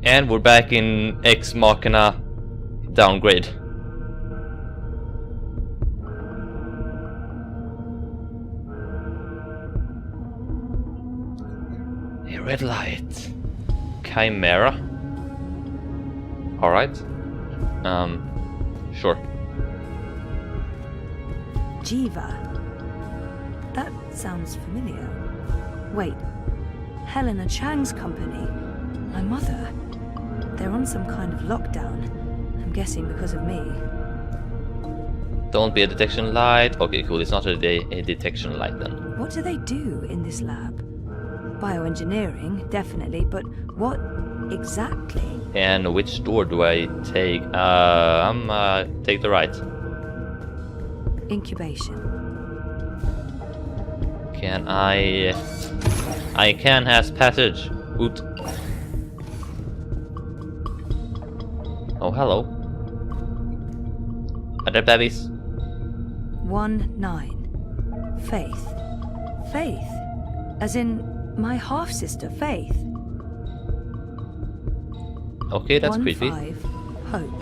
And we're back in Ex Machina downgrade. A red light. Chimera. Alright. Sure. Jiva. That sounds familiar. Wait. Helena Chang's company. My mother. They're on some kind of lockdown. I'm guessing because of me. Don't be a detection light. Okay, cool. It's not a detection light then. What do they do in this lab? Bioengineering, definitely, but what exactly? And which door do I take? Take the right. Incubation. Can I can has passage. Oot. Oh, hello. Are there babies? 1-9. Faith. Faith. As in my half-sister, Faith. Okay, that's 1-5. creepy. Hope.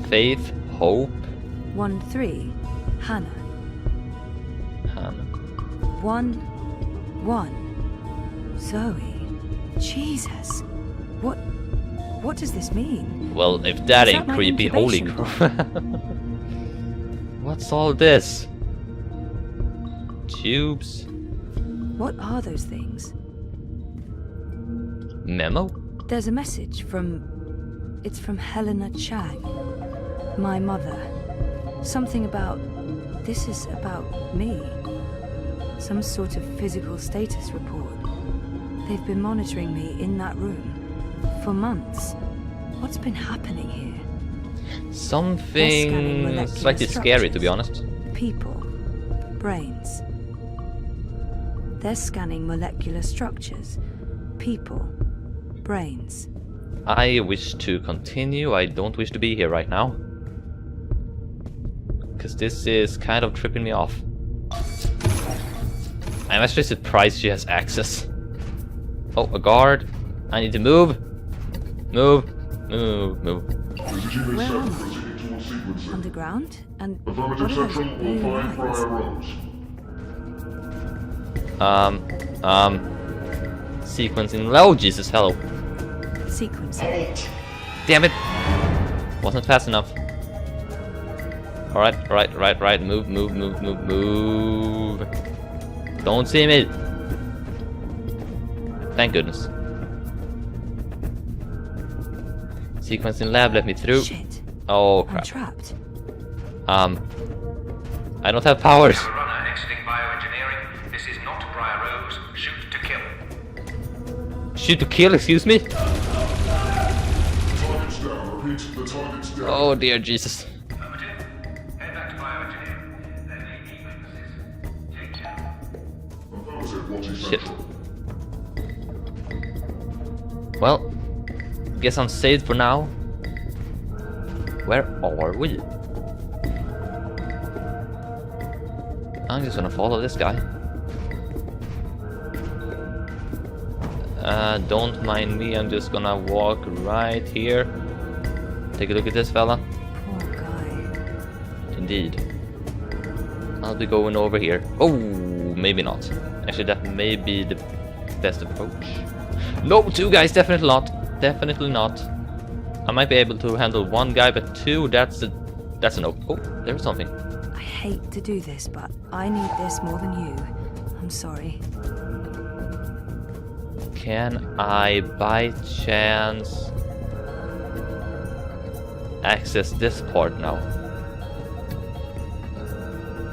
Faith, hope. 1-3. Hannah. 1-1. Zoe. Jesus. What does this mean? Well, if that Is ain't that my creepy, holy incubation? crap. What's all this? Tubes. What are those things? Memo? There's a message from... It's from Helena Chang. My mother. Something about... This is about me. Some sort of physical status report. They've been monitoring me in that room. For months. What's been happening here? Something slightly scary, to be honest. People. Brains. They're scanning molecular structures. People. Brains. I wish to continue. I don't wish to be here right now. Because this is kind of tripping me off. I'm actually surprised she has access. Oh, a guard. I need to move. Move. Move. Move. Where am I? Underground? And what are those blue lines? Sequencing. Oh, Jesus, hello. Sequencing. Damn it. Wasn't fast enough. Alright, right. Move. Don't see me. Thank goodness. Sequencing lab, let me through. Shit. Oh, I'm crap. trapped. I don't have powers. Runner exiting bioengineering. This is not Briar Rose. Shoot to kill. Shoot to kill, excuse me? Target's down. Repeat, the target's down. Oh dear Jesus. Affirmative. Head back to bioengineering. There may be witnesses. Take care. Affirmative, watching Shit. central. Well, guess I'm saved for now. Where are we? I'm just gonna follow this guy. Don't mind me, I'm just gonna walk right here. Take a look at this fella. Poor guy. Indeed. I'll be going over here. Oh, maybe not. Actually, that may be the best approach. No, two guys, definitely not. Definitely not. I might be able to handle one guy, but two, that's a no. Oh, there's something. I hate to do this, but I need this more than you. I'm sorry. Can I, by chance, access this part now?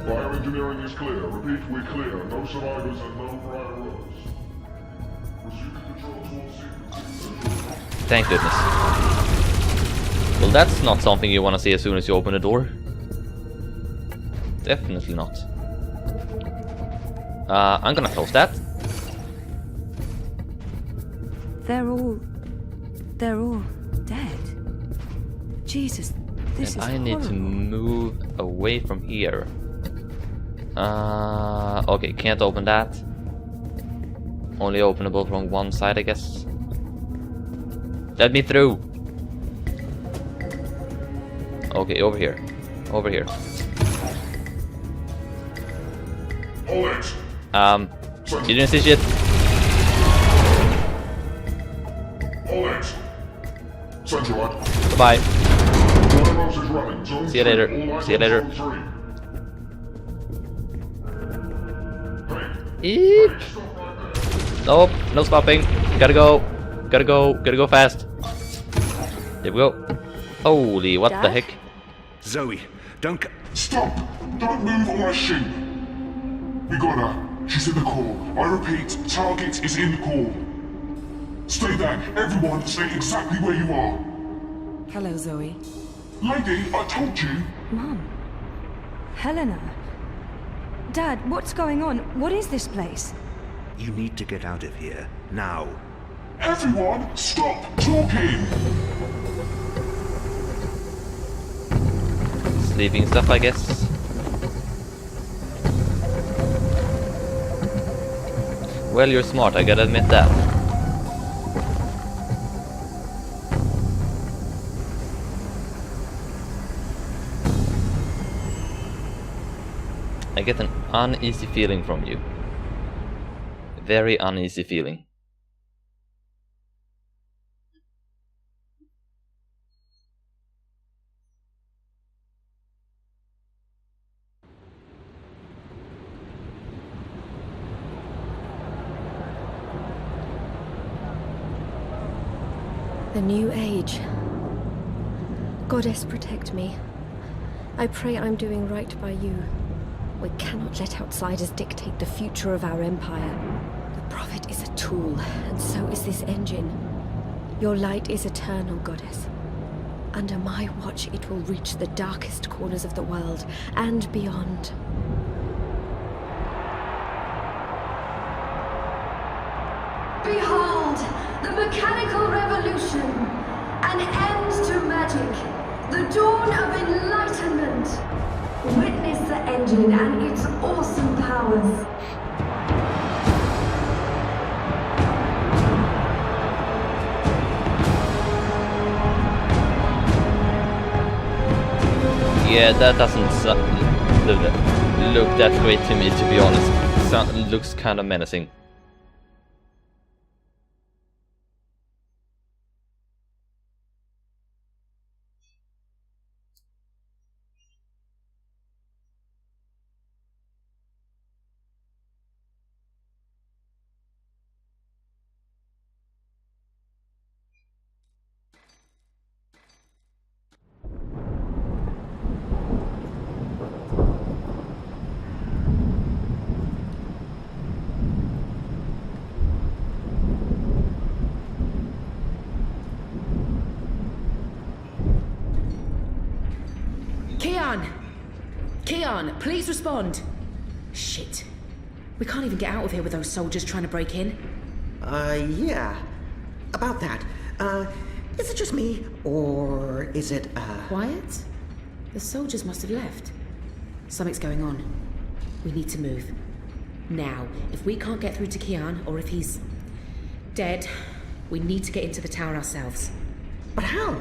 Bioengineering is clear. Repeat, we're clear. No survivors and no Briar Rose. Resuming control towards sequencing. Thank goodness. Well, that's not something you want to see as soon as you open the door. Definitely not. I'm gonna close that. They're all dead. Jesus, this And is I need to horrible. move away from here. Okay, can't open that. Only openable from one side, I guess. Let me through. Okay, over here. Over here. All X. You didn't see shit. All X. Central Lab. Goodbye. Warehouse is running. Zone See you later. 3. All See you later. Zone 3. Hey. Eep. Hey, stop right there. Nope, no stopping. Gotta go. Gotta go. Gotta go fast. Here we go. Holy, what the Dad? heck? Zoe, don't Stop! Don't move or I shoot! We got her. She's in the core. I repeat, target is in the core. Stay there. Everyone, stay exactly where you are. Hello, Zoe. Lady, I told you. Mom. Helena. Dad, what's going on? What is this place? You need to get out of here. Now. Everyone, stop talking! Sleeping stuff, I guess. Well, you're smart, I gotta admit that. I get an uneasy feeling from you. Very uneasy feeling. The new age. Goddess, protect me. I pray I'm doing right by you. We cannot let outsiders dictate the future of our empire. The Prophet is a tool, and so is this engine. Your light is eternal, Goddess. Under my watch, it will reach the darkest corners of the world and beyond. Behold, the mechanical revolution, an end to magic, the dawn of enlightenment. Witness the engine and its awesome powers. Yeah, that doesn't look that great to me, to be honest. Looks kind of menacing. Keon, please respond. Shit. We can't even get out of here with those soldiers trying to break in. Yeah. About that. Is it just me, or is it, Quiet? The soldiers must have left. Something's going on. We need to move. Now, if we can't get through to Keon, or if he's dead, we need to get into the tower ourselves. But how?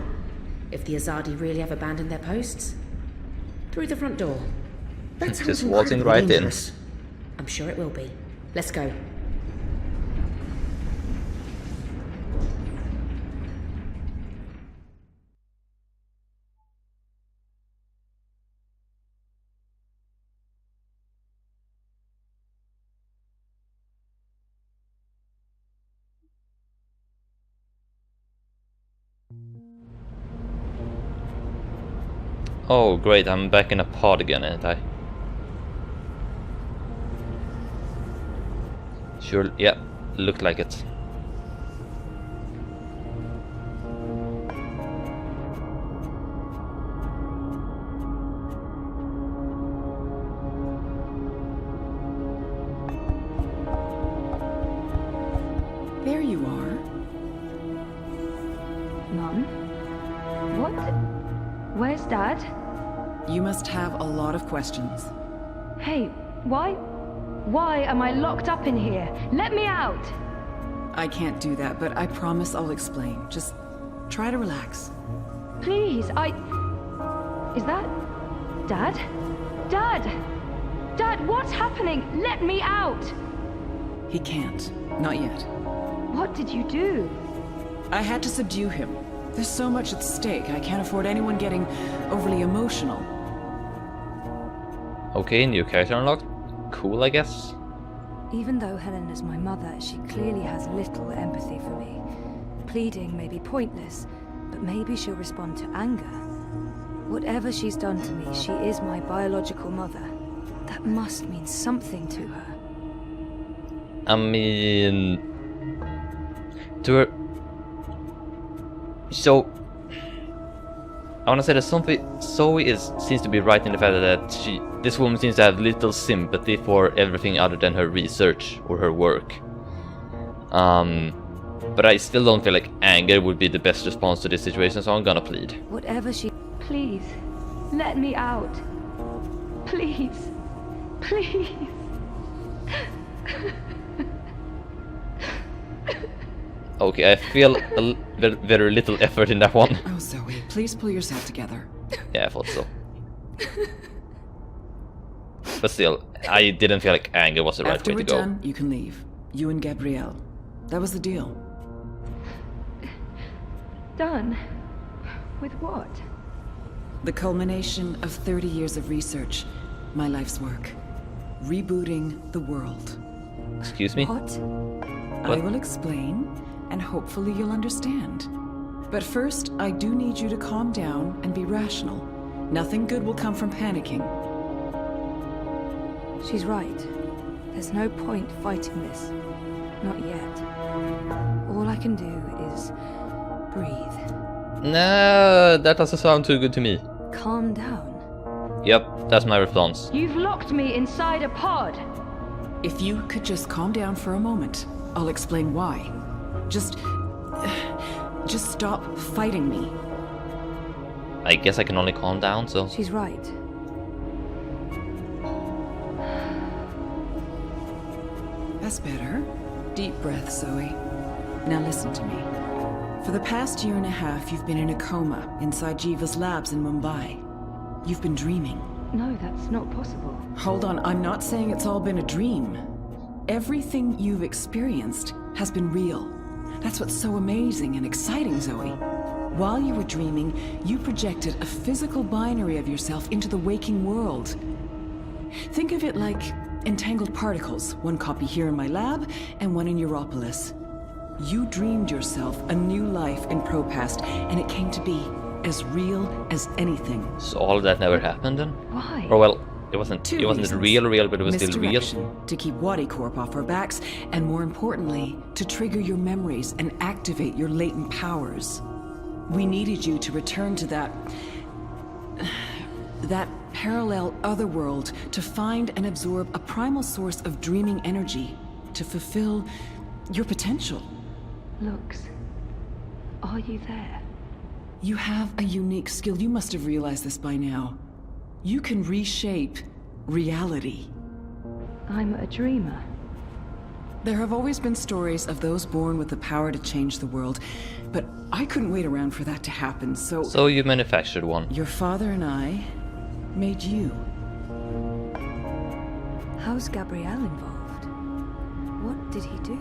If the Azadi really have abandoned their posts, through the front door. That sounds Just waltzing incredibly right in. dangerous. I'm sure it will be. Let's go. Oh great, I'm back in a pod again, ain't I? Sure, yeah, looked like it. There you are. Mom? What? Where's Dad? You must have a lot of questions. Hey, why am I locked up in here? Let me out! I can't do that, but I promise I'll explain. Just Try to relax. Please, Is that... Dad? Dad! Dad, what's happening? Let me out! He can't. Not yet. What did you do? I had to subdue him. There's so much at stake, I can't afford anyone getting overly emotional. Okay, new character unlocked. Cool, I guess. Even though Helena's my mother, she clearly has little empathy for me. Pleading may be pointless, but maybe she'll respond to anger. Whatever she's done to me, she is my biological mother. That must mean something to her. I mean... to her... So... I wanna say that Zoe seems to be right in the fact that this woman seems to have little sympathy for everything other than her research or her work. But I still don't feel like anger would be the best response to this situation, so I'm gonna plead. Whatever she... Please, let me out. Please. Please. Okay, I feel very little effort in that one. Oh, Zoe, please pull yourself together. Yeah, I thought so. But still, I didn't feel like anger was the right After way we're to go. done, you can leave. You and Gabrielle. That was the deal. Done? With what? The culmination of 30 years of research. My life's work. Rebooting the world. Excuse me? What? I will explain, and hopefully you'll understand. But first, I do need you to calm down and be rational. Nothing good will come from panicking. She's right. There's no point fighting this. Not yet. All I can do is breathe. No, that doesn't sound too good to me. Calm down. Yep, that's my response. You've locked me inside a pod. If you could just calm down for a moment, I'll explain why. Just stop fighting me. I guess I can only calm down, so... She's right. That's better. Deep breath, Zoe. Now listen to me. For the past year and a half, you've been in a coma inside Jiva's labs in Mumbai. You've been dreaming. No, that's not possible. Hold on, I'm not saying it's all been a dream. Everything you've experienced has been real. That's what's so amazing and exciting, Zoe. While you were dreaming, you projected a physical binary of yourself into the waking world. Think of it like entangled particles, one copy here in my lab and one in Europolis. You dreamed yourself a new life in Propast, and it came to be as real as anything. So all of that never happened then? Why? Or well, it wasn't reasons. real, but it was still real. Misdirection, to keep Wadi Corp off our backs, and more importantly, to trigger your memories and activate your latent powers. We needed you to return to that parallel otherworld, to find and absorb a primal source of dreaming energy, to fulfill your potential. Lux, are you there? You have a unique skill. You must have realized this by now. You can reshape reality. I'm a dreamer. There have always been stories of those born with the power to change the world, but I couldn't wait around for that to happen, so... So you manufactured one. Your father and I made you. How's Gabrielle involved? What did he do?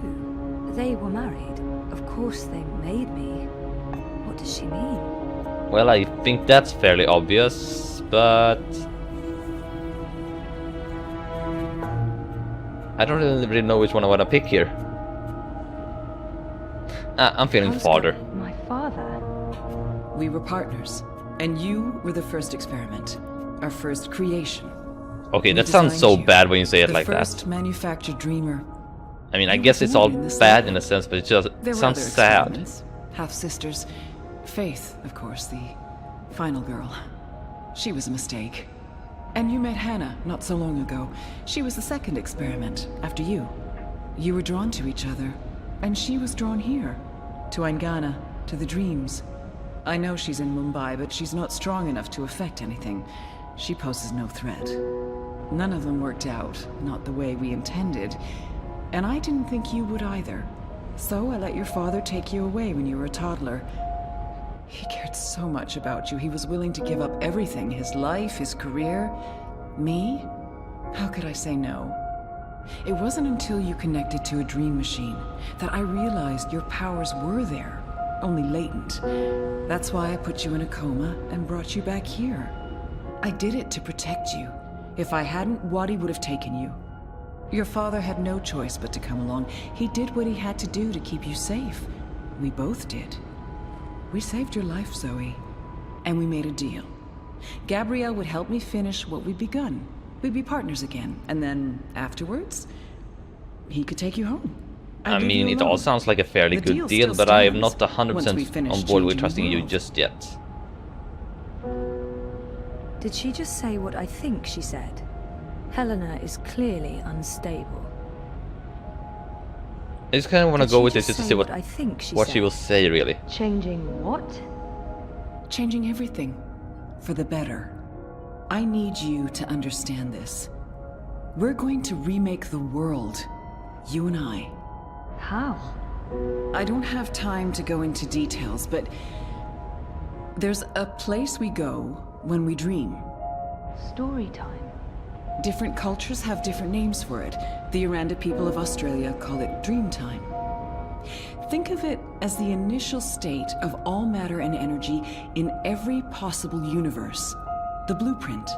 They were married. Of course they made me. What does she mean? Well, I think that's fairly obvious, but... I don't really know which one I want to pick here. I'm feeling How's father. My father? We were partners, and you were the first experiment, our first creation. Okay, We that sounds so designed you, bad when you say it like the that. first manufactured dreamer. I mean, I You guess were it's all born in this bad lab. in a sense, but it just There were sounds other sad. experiments. Half-sisters. Faith, of course, the final girl. She was a mistake. And you met Hannah not so long ago. She was the second experiment, after you. You were drawn to each other, and she was drawn here. To Aingana, to the dreams. I know she's in Mumbai, but she's not strong enough to affect anything. She poses no threat. None of them worked out, not the way we intended. And I didn't think you would either. So I let your father take you away when you were a toddler. He cared so much about you. He was willing to give up everything, his life, his career. Me? How could I say no? It wasn't until you connected to a dream machine that I realized your powers were there, only latent. That's why I put you in a coma and brought you back here. I did it to protect you. If I hadn't, Wadi would have taken you. Your father had no choice but to come along. He did what he had to do to keep you safe. We both did. We saved your life, Zoe. And we made a deal. Gabrielle would help me finish what we'd begun. We'd be partners again. And then, afterwards, he could take you home. I mean, it all sounds like a fairly good deal, but I am not 100% on board with trusting you just yet. Did she just say what I think she said? Helena is clearly unstable. I just kind of want to go with this just to see what I think she will say, really. Changing what? Changing everything. For the better. I need you to understand this. We're going to remake the world. You and I. How? I don't have time to go into details, but there's a place we go when we dream. Story time. Different cultures have different names for it. The Aranda people of Australia call it dream time. Think of it as the initial state of all matter and energy in every possible universe. The blueprint.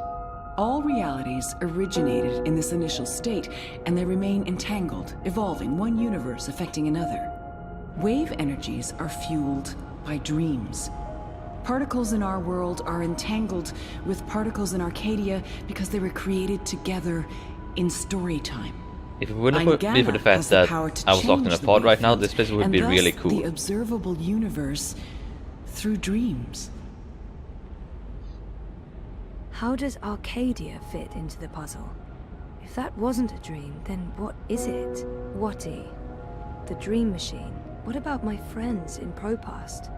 All realities originated in this initial state, and they remain entangled, evolving, one universe affecting another. Wave energies are fueled by dreams. Particles in our world are entangled with particles in Arcadia because they were created together in story time. If it wouldn't be for the fact that I was locked in a pod right now, this place would be really cool. The observable universe through dreams. How does Arcadia fit into the puzzle? If that wasn't a dream, then what is it? Wati, the dream machine. What about my friends in Propast?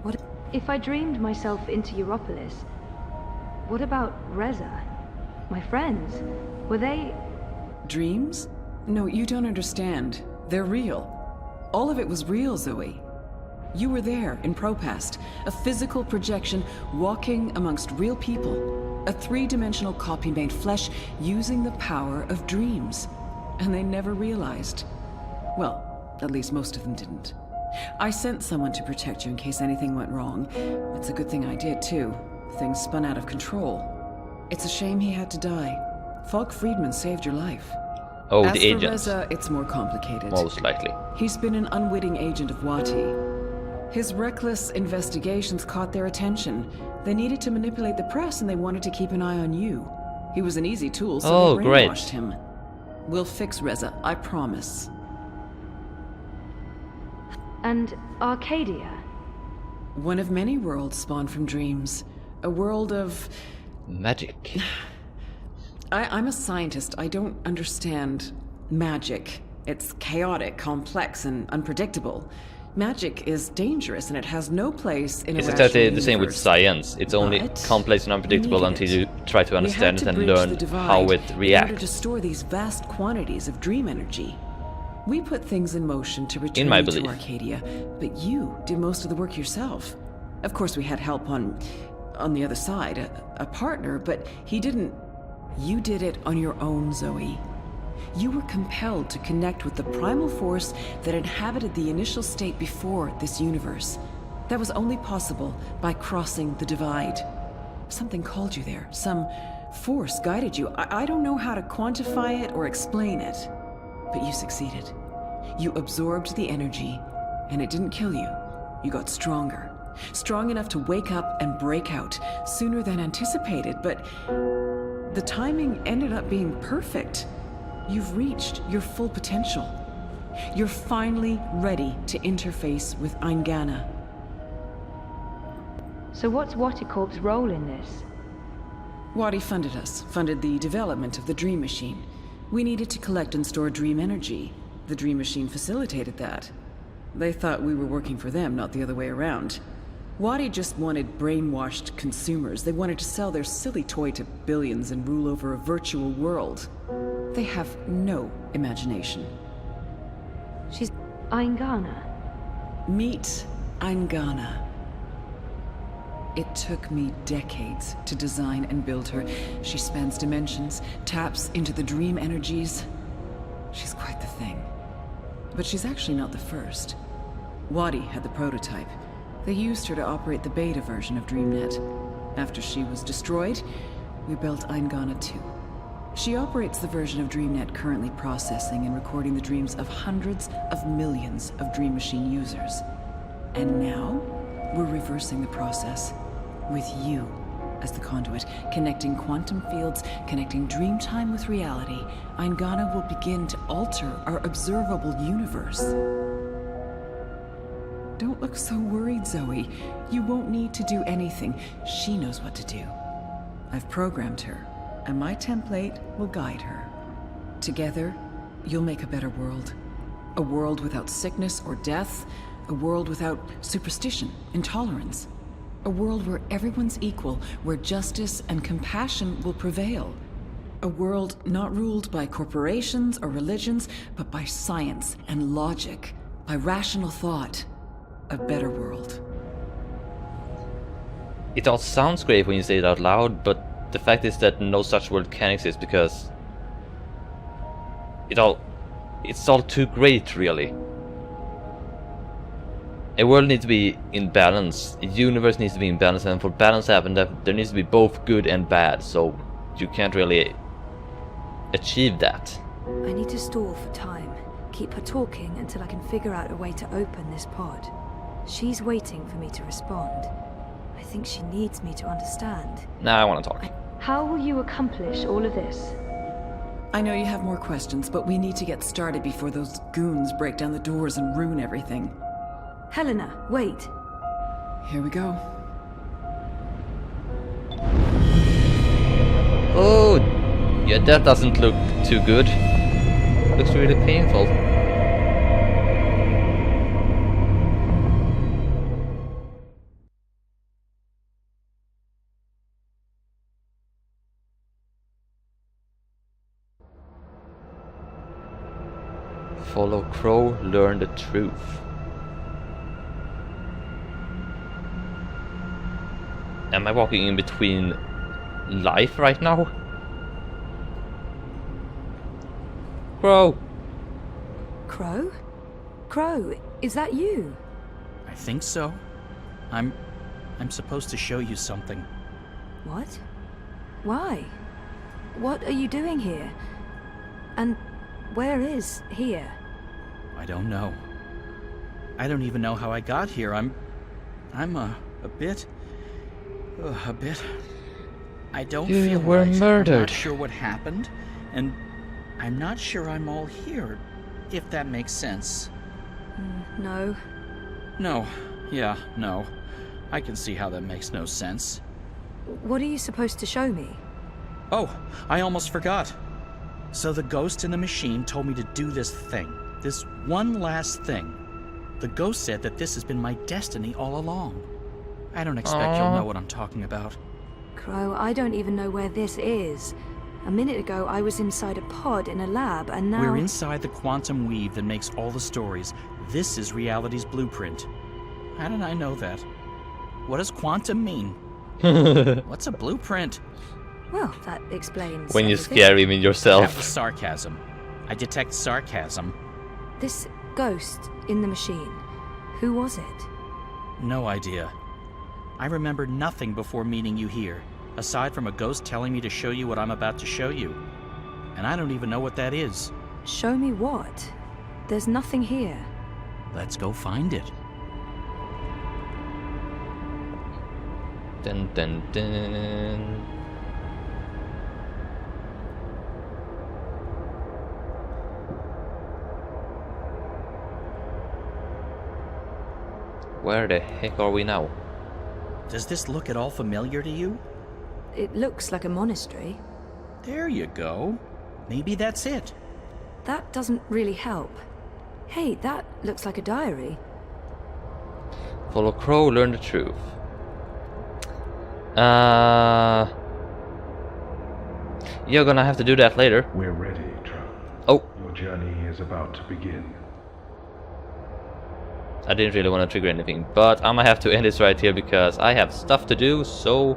What if I dreamed myself into Europolis? What about Reza? My friends? Were they... Dreams? No, you don't understand. They're real. All of it was real, Zoe. You were there in Propast, a physical projection walking amongst real people, a three-dimensional copy made flesh using the power of dreams. And they never realized. Well, at least most of them didn't. I sent someone to protect you in case anything went wrong. It's a good thing I did, too. Things spun out of control. It's a shame he had to die. Falk Friedman saved your life. Oh, As the for agent. Reza, it's more complicated. Most likely. He's been an unwitting agent of Wati. His reckless investigations caught their attention. They needed to manipulate the press and they wanted to keep an eye on you. He was an easy tool, so they brainwashed him. We'll fix Reza, I promise. And Arcadia? One of many worlds spawned from dreams. A world of... magic. I'm a scientist. I don't understand magic. It's chaotic, complex, and unpredictable. Magic is dangerous, and it has no place in a rational universe. It's the same with science. It's only complex and unpredictable until you try to understand it and learn how it reacts. In order to store these vast quantities of dream energy. We put things in motion to return you to Arcadia, but you did most of the work yourself. Of course, we had help on the other side, a partner, but he didn't... You did it on your own, Zoe. You were compelled to connect with the primal force that inhabited the initial state before this universe. That was only possible by crossing the divide. Something called you there. Some force guided you. I don't know how to quantify it or explain it, but you succeeded. You absorbed the energy, and it didn't kill you. You got stronger. Strong enough to wake up and break out sooner than anticipated, but the timing ended up being perfect. You've reached your full potential. You're finally ready to interface with Eingana. So what's Waticorp's role in this? Wadi funded us, funded the development of the Dream Machine. We needed to collect and store dream energy. The Dream Machine facilitated that. They thought we were working for them, not the other way around. Wadi just wanted brainwashed consumers. They wanted to sell their silly toy to billions and rule over a virtual world. They have no imagination. She's Eingana. Meet Eingana. It took me decades to design and build her. She spans dimensions, taps into the dream energies. She's quite the thing. But she's actually not the first. Wadi had the prototype. They used her to operate the beta version of DreamNet. After she was destroyed, we built Eingana 2. She operates the version of DreamNet currently processing and recording the dreams of hundreds of millions of Dream Machine users. And now, we're reversing the process, with you as the conduit, connecting quantum fields, connecting dream time with reality. Eingana will begin to alter our observable universe. Don't look so worried, Zoe. You won't need to do anything. She knows what to do. I've programmed her, and my template will guide her. Together, you'll make a better world. A world without sickness or death. A world without superstition, intolerance. A world where everyone's equal, where justice and compassion will prevail. A world not ruled by corporations or religions, but by science and logic, by rational thought. A better world. It all sounds great when you say it out loud, but the fact is that no such world can exist because it's all too great, really. A world needs to be in balance, a universe needs to be in balance, and for balance to happen, there needs to be both good and bad, so you can't really achieve that. I need to stall for time. Keep her talking until I can figure out a way to open this pod. She's waiting for me to respond. I think she needs me to understand. Now I want to talk. How will you accomplish all of this? I know you have more questions, but we need to get started before those goons break down the doors and ruin everything. Helena, wait. Here we go. Oh, yeah, that doesn't look too good. Looks really painful. Follow Crow, learn the truth. Am I walking in between life right now? Crow! Crow? Crow, is that you? I think so. I'm supposed to show you something. What? Why? What are you doing here? And where is here? I don't know. I don't even know how I got here. I'm a bit. I don't feel were right. murdered. I'm not sure what happened, and I'm not sure I'm all here, if that makes sense. No. No. Yeah, no. I can see how that makes no sense. What are you supposed to show me? Oh, I almost forgot. So the ghost in the machine told me to do this thing. This one last thing. The ghost said that this has been my destiny all along. I don't expect you'll know what I'm talking about. Crow, I don't even know where this is. A minute ago, I was inside a pod in a lab, and now... We're inside the quantum weave that makes all the stories. This is reality's blueprint. How did I know that? What does quantum mean? What's a blueprint? Well, that explains When you everything. scare even That was yourself. sarcasm. I detect sarcasm. This ghost in the machine, who was it? No idea. I remember nothing before meeting you here, aside from a ghost telling me to show you what I'm about to show you. And I don't even know what that is. Show me what? There's nothing here. Let's go find it. Dun dun dun. Where the heck are we now? Does this look at all familiar to you? It looks like a monastery. There you go. Maybe that's it. That doesn't really help. Hey, that looks like a diary. Follow Crow, learn the truth. You're gonna have to do that later. We're ready, Trout. Oh. Your journey is about to begin. I didn't really want to trigger anything, but I'm gonna have to end this right here because I have stuff to do. So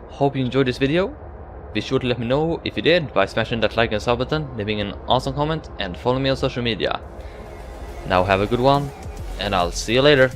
hope you enjoyed this video. Be sure to let me know if you did by smashing that like and sub button, leaving an awesome comment, and follow me on social media. Now have a good one, and I'll see you later.